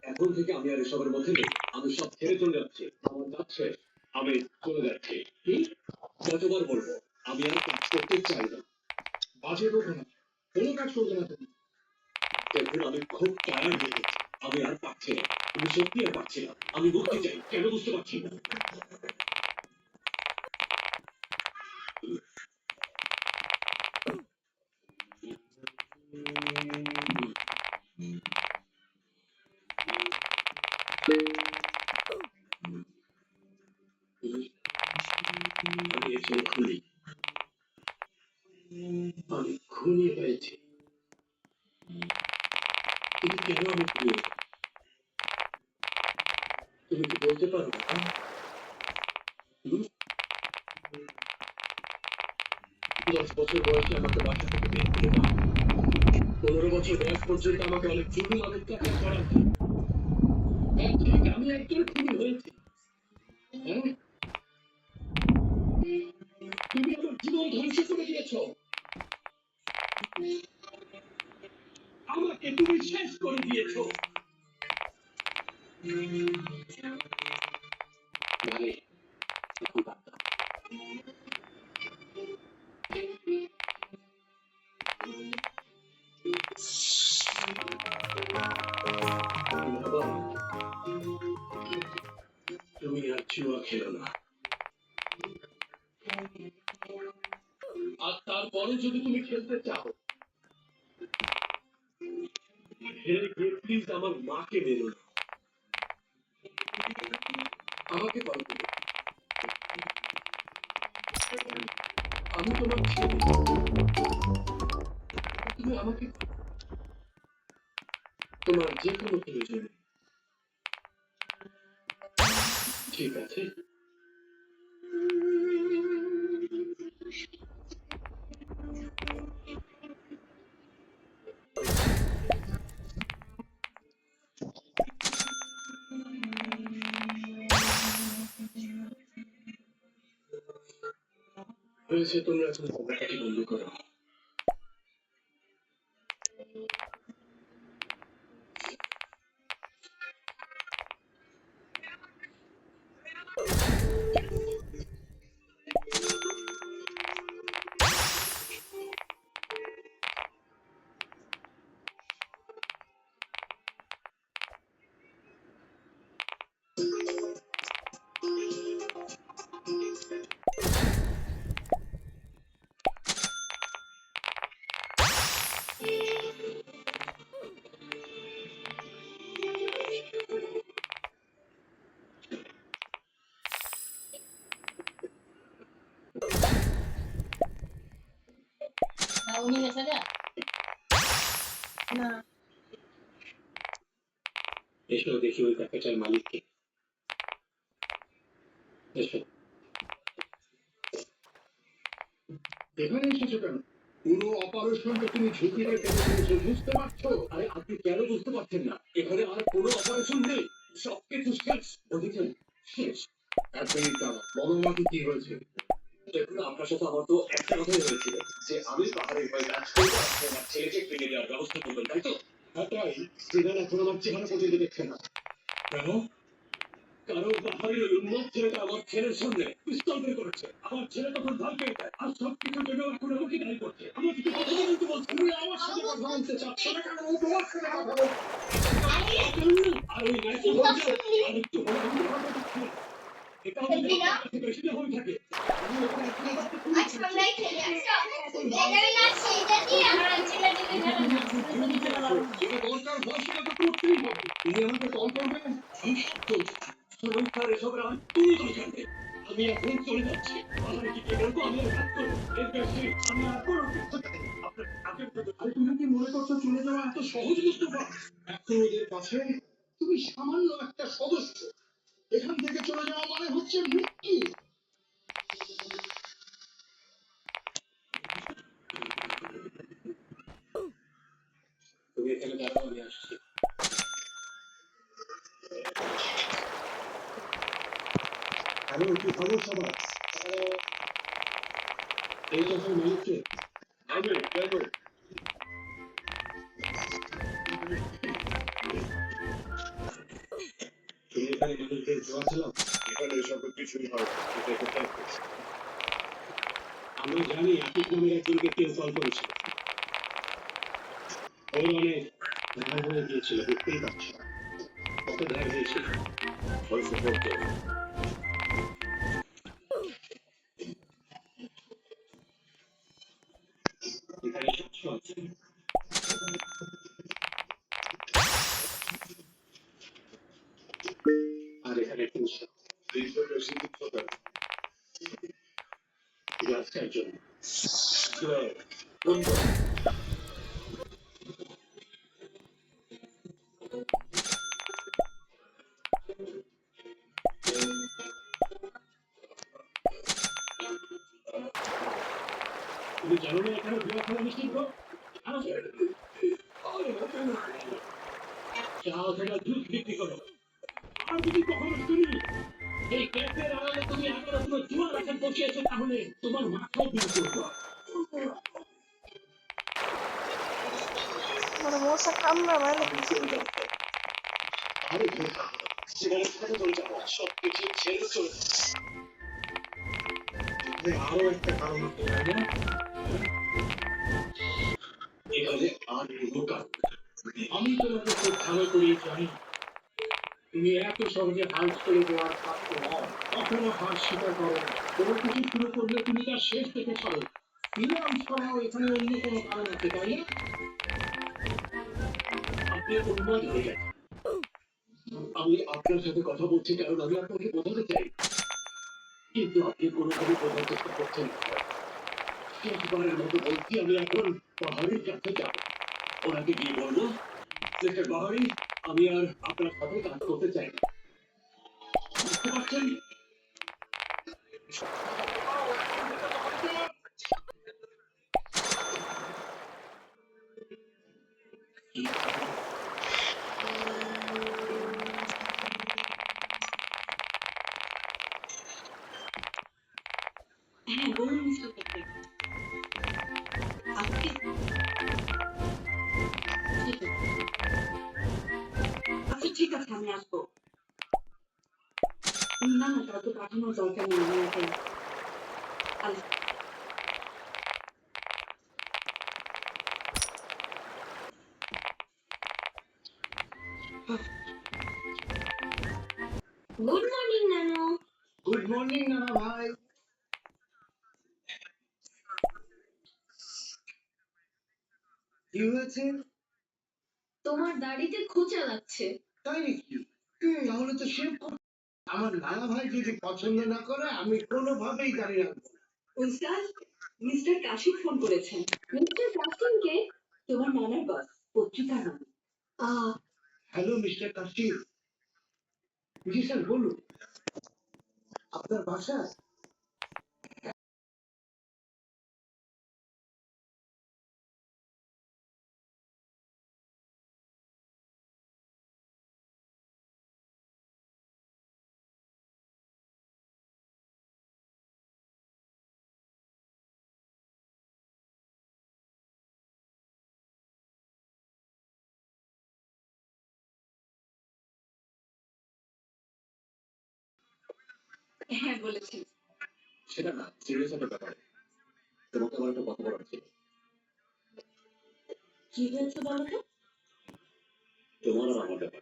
এখন থেকে আমি আর এসবের মধ্যে নেই। আমি সব ছেড়ে চলে যাচ্ছি। আমার কাজ শেষ। আমি চলে যাচ্ছি। কি? কতবার বলবো আমি আর কাজ করতে চাই না। বাজে বলবো না, কোনো কাজ করবে না তুমি। দেখুন আমি খুব টায়ার্ড হয়ে গেছি। আমি আর পারছি না। আমি সত্যি আর পারছি না। আমি বুঝতে চাই কেন বুঝতে পারছি না। আমি একজন খুনি। আমি খুনি হয়েছি। কিন্তু কেন আমি খুনি? তুমি কি বলতে পারো? হুম? 10 বছর বয়সে আমাকে বাসা থেকে বের করে দাও। 15 বছর বয়স পর্যন্ত আমাকে অনেক জুলুম অত্যাচার করা হয়। হ্যাঁ ঠিক, আমি একজন খুনি হয়েছি। হ্যাঁ, তুমি আমার জীবন ধ্বংস করে দিয়েছ। আমাকে তুমি শেষ করে দিয়েছ। ভাই, এখন বাদ দাও। বাবা, তুমি আর জুয়া খেলো না। আর তারপরে যদি তুমি খেলতে চাও, হেরে গিয়ে প্লিজ আমার মাকে মেরো না। আমাকে কল করো। আমি তোমার ছেলে। তুমি আমাকে তোমার যে কোনো প্রয়োজনে। ঠিক আছে। হয়েছে, তোমরা এখন ঝগড়াটাকে বন্ধ করো। উনি গেছে গা? না। এসো দেখি ওই ক্যাফেটার মালিককে। এসো। এখানে এসেছো কেন? পুরো অপারেশনটা তুমি ঝুঁকিতে ফেলে দিয়েছো, বুঝতে পারছো? আরে আপনি কেন বুঝতে পারছেন না? এখানে আর কোনো অপারেশন নেই। সবকিছু শেষ। বুঝেছেন? শেষ। এক মিনিট দাঁড়াও, বলো আমাকে কি হয়েছে। দেখুন আপনার সাথে আমার তো একটা কথাই হয়েছিল যে আমি পাহাড়ের হয়ে কাজ করবো, আপনি আমার ছেলেকে ফিরে দেওয়ার ব্যবস্থা করবেন, তাই তো? হ্যাঁ তাই। সিজন এখন আমার চেহারা পর্যন্ত দেখছে না। কেন? কারণ পাহাড়ের ওই উন্মাদ ছেলেটা আমার ছেলের সামনে পিস্তল বের করেছে। আমার ছেলে তখন ভয় পেয়ে যায় আর সব কিছুর জন্য এখন আমাকে দায়ী করছে। আমার কিছু কথা বলতে বলছে। তুমি আমার সাথে কথা বলতে চাচ্ছ না কেন? ও তোমার সাথে কথা বলছে। আর ওই নাইট আর একটু হলে আমি তোমার কথা শুনি। এটা আমাদের কাছে বেশি না হয়ে থাকে। আমি ওখানে আচ্ছা আমরাই খেলি আচ্ছা এটাই না সেইটা দিয়ে আমরা ছেলে দিকে খেলে না তুমি খেলা পারো না যেটা দরকার হয় সেটা তো করতেই হবে। তুমি আমাকে কল করবে, আমি সব করছি। শুনুন স্যার, এসবের আমার কোনো দরকার নেই। আমি এখন চলে যাচ্ছি। আমার কি কে বলবো আমি আর কাজ করবো, এর বেশি আমি আর কোনো কিছু চাই না। আরে তুমি কি মনে করছো চলে যাওয়া এত সহজ মুস্তফা? এখন ওদের কাছে তুমি সামান্য একটা সদস্য। এখান থেকে চলে যাওয়া মানে হচ্ছে মৃত্যু। তুমি এখানে দাঁড়াও, আমি আসছি। হ্যালো, কি খবর সবার? এই কথার মালিককে আমি কেন তুমি এখানে মানুষদের জোয়া খেলাও? এখানে এসব কিছুই হয় না। এটা একটা practice। আমি জানি আতিক নামের একজনকে কেউ কল করেছিল। ওর অনেক ধার হয়ে গিয়েছিল, বুঝতেই পারছো। কত ধার হয়েছিল? হয়েছে বলতে এখানে 700 আছে। আর এখানে 300। 300 বেশি দিচ্ছ কেন? রাস্তার জন্য। বন্ধু, তুমি জানো না এখানে জুয়া খেলা নিষিদ্ধ? জানো তো? যাও তোমরা দুধ বিক্রি করো। আর যদি কখনো শুনি এই ক্যাফের আড়ালে তুমি এখনো কোনো জুয়ার আশা বসিয়েছো, তাহলে তোমার মাথায় বিল করবো। Mana mosa kamna mana আমি চলে যাবো। আরে ধোকা, সেখানে কোথায় চলে যাবো? সব কিছু ছেড়ে চলে যাবো। আরো একটা কারণ আছে, তাই না? এখানে আর কোনো কারণ নেই। আমি তোমাকে খুব ভালো করেই জানি তুমি এত সহজে হাল ছেড়ে দেওয়ার পাত্র নও। কখনো হার স্বীকার করো না। কোনো কিছু শুরু করলে তুমি তার শেষ দেখে ছাড়ো। নিলাম ছাড়াও এখানে অন্য কোনো কারণ আছে, তাই না? আপনি উন্মাদ হয়ে গেছেন। আমি আপনার সাথে কথা বলছি কারণ আমি আপনাকে বোঝাতে চাই, কিন্তু আপনি কোনোভাবে বোঝার চেষ্টা করছেন না। শেষবারের মতো বলছি, আমি এখন পাহাড়ির কাছে যাব। ওনাকে গিয়ে বলবো, মিস্টার পাহাড়ি, আমি আর আপনার সাথে কাজ করতে চাই না। বুঝতে পারছেন? হ্যাঁ বলুন মিস্টার প্যাটেক। আজকে ঠিক আছে। আচ্ছা ঠিক আছে, আমি আসবো। না না, কাউকে পাঠানোর দরকার নেই, আমি ওকে আস- গুড মর্নিং নানু। গুড মর্নিং নানা ভাই। কি হয়েছে? তোমার দাড়িতে খোঁচা লাগছে। তাই নাকি? তাহলে তো শেভ করতে। আমার নানা ভাই যদি পছন্দ না করে, আমি কোনোভাবেই দাঁড়িয়ে রাখবো না। উস্তাদ, মিস্টার কাশিফ ফোন করেছেন। মিস্টার কাশিমকে তোমার নানার বস, পত্রিকার নাম। Hello mister Kashim. জি স্যার, বলুন। আপনার বাসা? হ্যাঁ বলেছি। সেটা না, সিরিয়াস একটা ব্যাপার। তোমাকে আমার একটা কথা বলার ছিল। কি হয়েছে বলো তো? তোমার আর আমার ব্যাপার।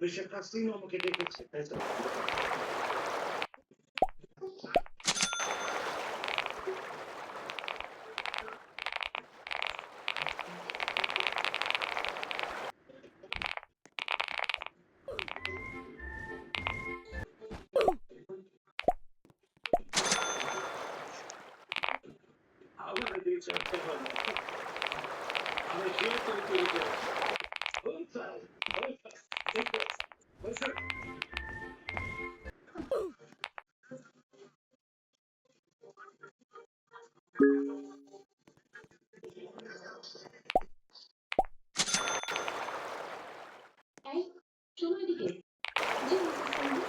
মিস্টার কাসিম আমাকে ডেকেছে, তাই তো? চাপতে হবে আমি শেয়ার করে তৈরি করেছি এই শোনো এদিকে। জি মিসেস সান্ডি।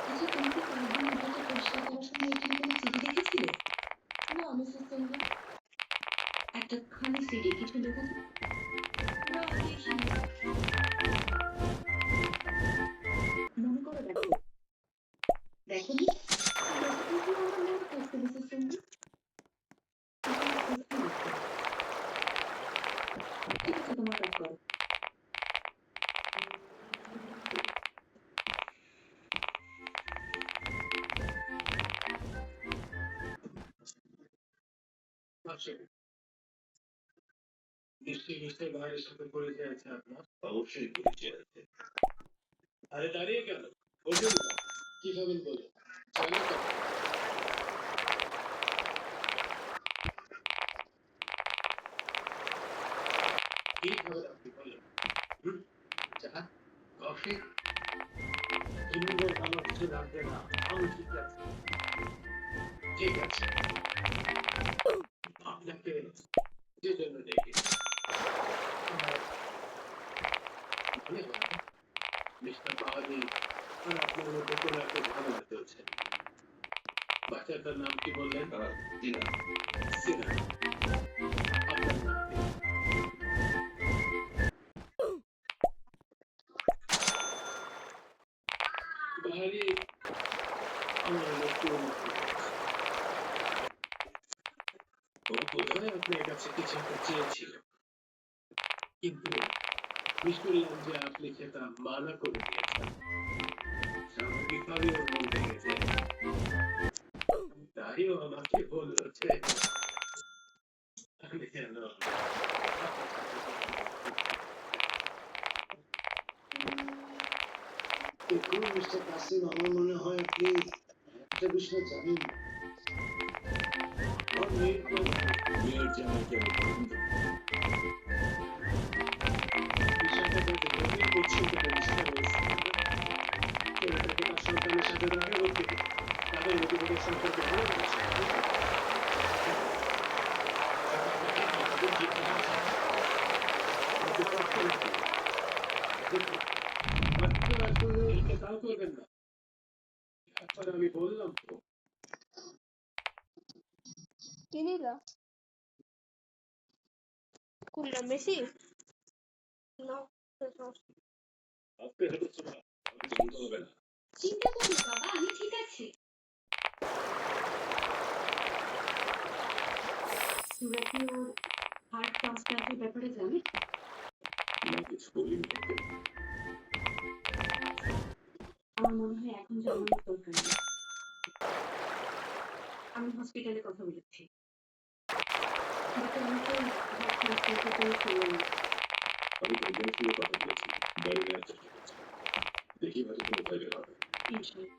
আচ্ছা তুমি কি কয়েকদিন নিজেকে পরিষ্কার করার সময় এখানে কোনো সিডি দেখেছিলে? না মিসেস সান্ডি। একটা খালি সিডি, কিছু লেখা না দেখিনি। মনে করে দেখো। দেখোনি? দেখো আমার মনে থাকছে মিসেস সান্ডি। ঠিক আছে তোমার কাজ করো। নিশ্চয়ই ভাইয়ের সাথে পরিচয় আছে আপনার অবশ্যই পরিচয় আছে আরে দাঁড়িয়ে গেল বলুন কি খাবেন বলুন চাইলে তো কি খাবেন আপনি বলেন চা কফি আমার কিছু লাগবে না আমি ঠিক আছে ঠিক আছে আপনাকে যে জন্য দেখি মিস্টার বাহাদি আর আপনার মধ্যে কোনো একটা ঝামেলা চলছে বাচ্চাটার নাম কি বললেন সিনা সিনা আপনার নাম কি? বাহাদি আমার একটু ও বোধহয় আপনার কাছে কিছু একটা চেয়েছিল কিন্তু নিশ্চয়ই যে আপনি সেটা মানা করে দিয়েছেন স্বাভাবিকভাবে ওর মন ভেঙেছে তাইও আমাকে বলল যে আমি কেন দেখুন মিস্টার কাসিম আমার মনে হয় আপনি একটা বিষয় জানেন ওর মেয়ের জামাইকে আমি পছন্দ বিষয়টা যাতে গভীর পর্যন্ত পরিষ্কার হয়েছে ছেলেটাকে তার সন্তানের সাথে দেখা করতে তাদের মধ্যে সম্পর্কে ভালো লাগছে করবেন না একবার আমি বললাম তো কি নিলা কোনটা মেসি না আজকে হচ্ছে না আমি শুনতে হবে না চিন্তা করো না বাবা, আমি ঠিক আছি। তোরা কি ওর হার্ট ট্রান্সপ্লান্টের ব্যাপারে জানে? না কিছু বলিনি আমার মনে হয় এখন জানানোর দরকার নেই। আমি হসপিটালে কথা বলেছি। হার্ট ট্রান্সপ্লান্টের জন্য চলে না। আমি কয়েকদিনের সঙ্গে কথা বলেছি বাড়ি নেওয়ার চেষ্টা করছি দেখি হয়তো কোনো উপায় বের হবে ইনশাল্লাহ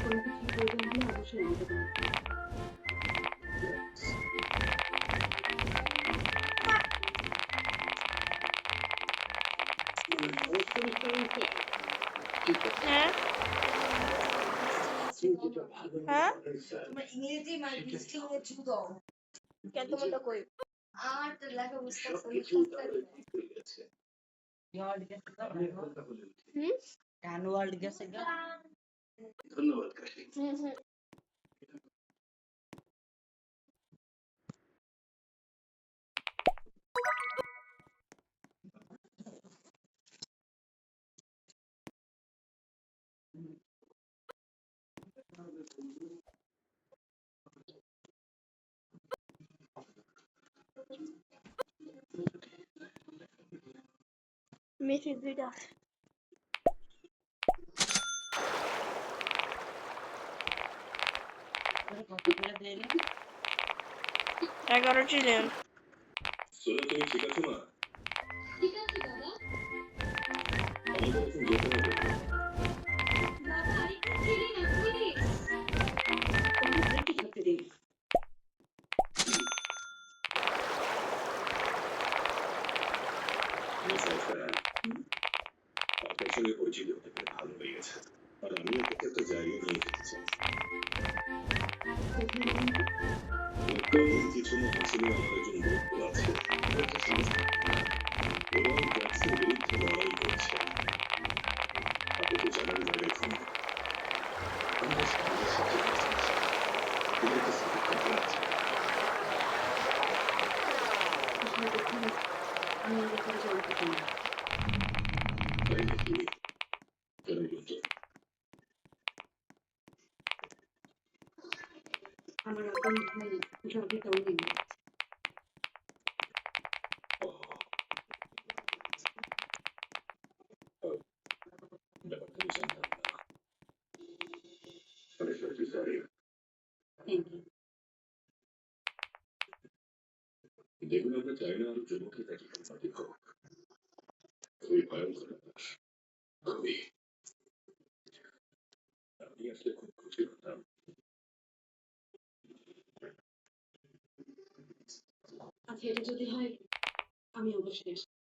কোনো কিছু প্রয়োজন হলে অবশ্যই আমাকে বলবে। হ্যাঁ হ্যাঁ তোমার ইংরেজি মার্কেটিং এর জুতো কেন তোমারটা কই আর তো লেখা বুঝতে ওয়ার্ল্ড গেছে ধন্যবাদ কাশিম মেসি দুইটা কত করে দেয় 11 ট্রিলিয়ন সোনা তুমি ঠিক আছো মা ঠিক আছে বাবা। আমাদের এখন যেতে হবে বাবা আরেকটু খেলি না, প্লিজ। ওকে ব্রেকে থাকতে দিন। সঙ্গে পরিচিত হতে পেরে ভালো লেগেছে, আর আমি ওকে একটা জায়গায় নিয়ে যেতে চাই। তেমন কিছু না, আসলে আমার একজন বন্ধু আছে, একটা সংস্থা, ওরা ড্রাগসের বিরুদ্ধে লড়াই করছে। আপনি তো জানার জায়গায় খুন, আমরা সমাজের সবচেয়ে কাছাকাছি, এটা একটা সাপোর্ট করতে আছে। আসলে দেখুন, আমি এই ব্যাপারে জানতে চাই না। তাই নাকি? কেন বলতো? আমার আপন ভাই ড্রাগে কারণে ব্যাপারটা আমি জানতাম না। আমি সত্যি সরি। Thank you. দেখুন, আমরা চাই না আরো যুবকের কাছে সম্পাদিত হোক। খুবই ভয়ঙ্কর ব্যাপার, খুবই। আমি আসলে খুব খুশি হতাম। আচ্ছা, এটা যদি হয় আমি অবশ্যই আসবো।